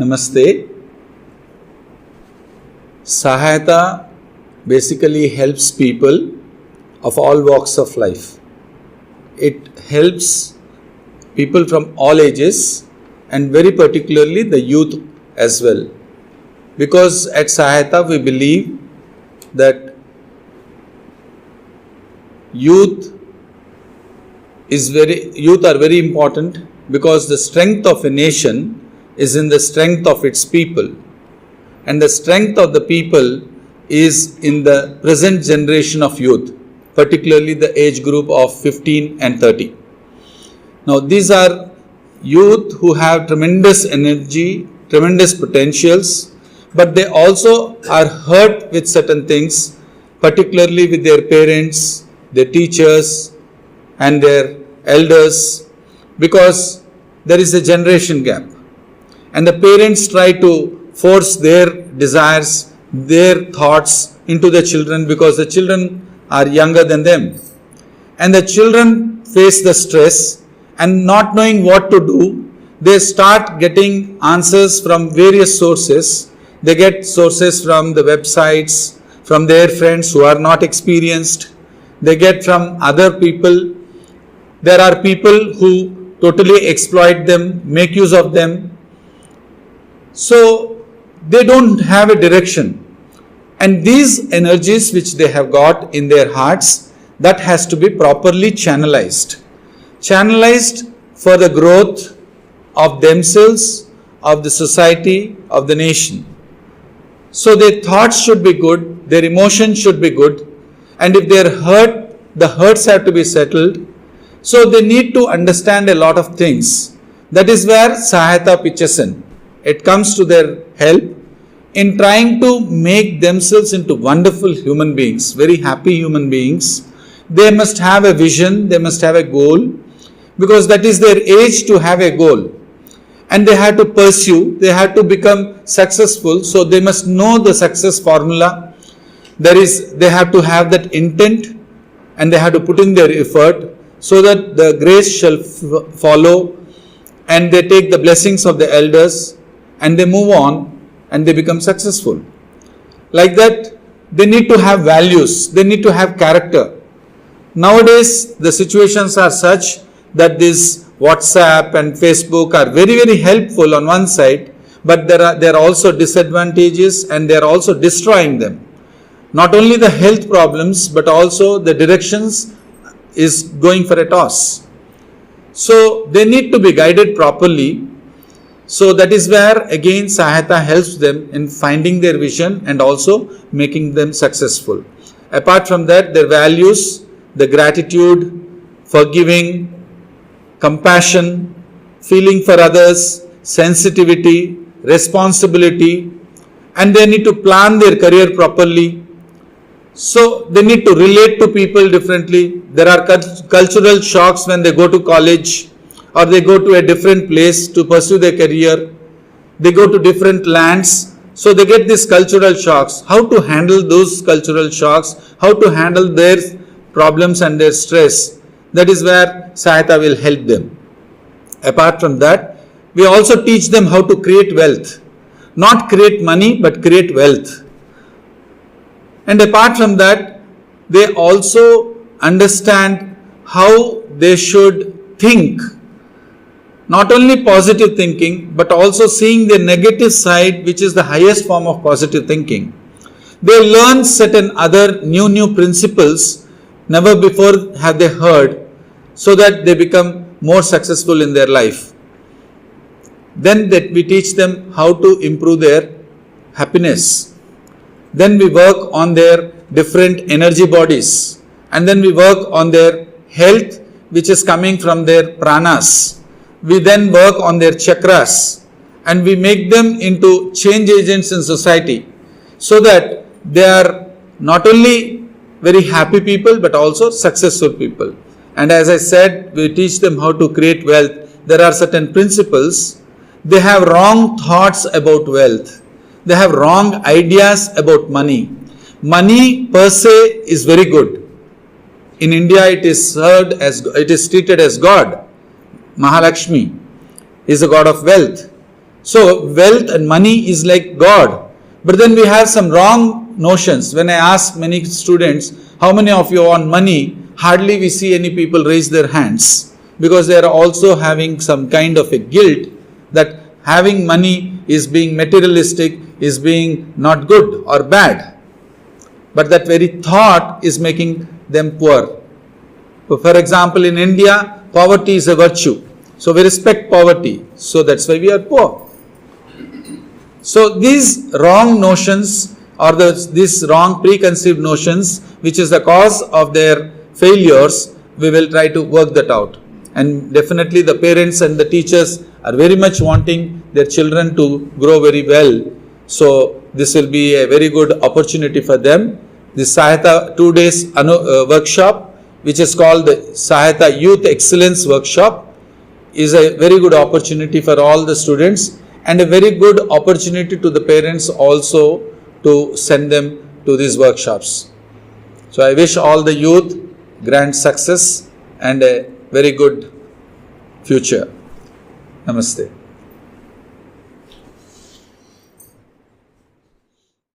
Namaste. Sahayata basically helps people of all walks of life. It helps people from all ages and very particularly the youth as well. Because at Sahayata we believe that youth are very important, because the strength of a nation is in the strength of its people, and the strength of the people is in the present generation of youth, particularly the age group of 15 and 30. Now these are youth who have tremendous energy, tremendous potentials, but they also are hurt with certain things, particularly with their parents, their teachers and their elders, because there is a generation gap. And the parents try to force their desires, their thoughts into the children, because the children are younger than them. And the children face the stress, and not knowing what to do, they start getting answers from various sources. They get sources from the websites, from their friends who are not experienced. They get from other people. There are people who totally exploit them, make use of them. So they don't have a direction. And these energies which they have got in their hearts, that has to be properly channelized. Channelized for the growth of themselves, of the society, of the nation. So their thoughts should be good, their emotions should be good, and if they are hurt, the hurts have to be settled. So they need to understand a lot of things. That is where Sahayata pitches in. It comes to their help in trying to make themselves into wonderful human beings, very happy human beings. They must have a vision, they must have a goal, because that is their age to have a goal. And they have to pursue, they have to become successful, so they must know the success formula. They have to have that intent, and they have to put in their effort, so that the grace shall follow, and they take the blessings of the elders, and they move on, and they become successful. Like that, they need to have values, they need to have character. Nowadays, the situations are such that this WhatsApp and Facebook are very, very helpful on one side, but there are also disadvantages, and they are also destroying them. Not only the health problems, but also the directions is going for a toss. So they need to be guided properly. So that is where again Sahayata helps them in finding their vision and also making them successful. Apart from that, their values, the gratitude, forgiving, compassion, feeling for others, sensitivity, responsibility, and they need to plan their career properly. So they need to relate to people differently. There are cultural shocks when they go to college, or they go to a different place to pursue their career. They go to different lands. So they get these cultural shocks. How to handle those cultural shocks, how to handle their problems and their stress. That is where Sahayata will help them. Apart from that, we also teach them how to create wealth. Not create money, but create wealth. And apart from that, they also understand how they should think. Not only positive thinking, but also seeing the negative side, which is the highest form of positive thinking. They learn certain other new principles never before have they heard, so that they become more successful in their life. Then we teach them how to improve their happiness. Then we work on their different energy bodies, and then we work on their health, which is coming from their pranas. We then work on their chakras, and we make them into change agents in society, so that they are not only very happy people, but also successful people. And as I said, we teach them how to create wealth. There are certain principles. They have wrong thoughts about wealth. They have wrong ideas about money. Money per se is very good. In India, it is treated as God. Mahalakshmi is a god of wealth. So wealth and money is like God. But then we have some wrong notions. When I ask many students, how many of you want money? Hardly we see any people raise their hands, because they are also having some kind of a guilt that having money is being materialistic, is being not good or bad. But that very thought is making them poor. For example, in India, poverty is a virtue. So we respect poverty. So that's why we are poor. So these wrong notions, or these wrong preconceived notions, which is the cause of their failures, we will try to work that out. And definitely the parents and the teachers are very much wanting their children to grow very well. So this will be a very good opportunity for them. This Sahayata 2 days workshop, which is called the Sahayata Youth Excellence Workshop, is a very good opportunity for all the students, and a very good opportunity to the parents also to send them to these workshops. So I wish all the youth grand success and a very good future. Namaste.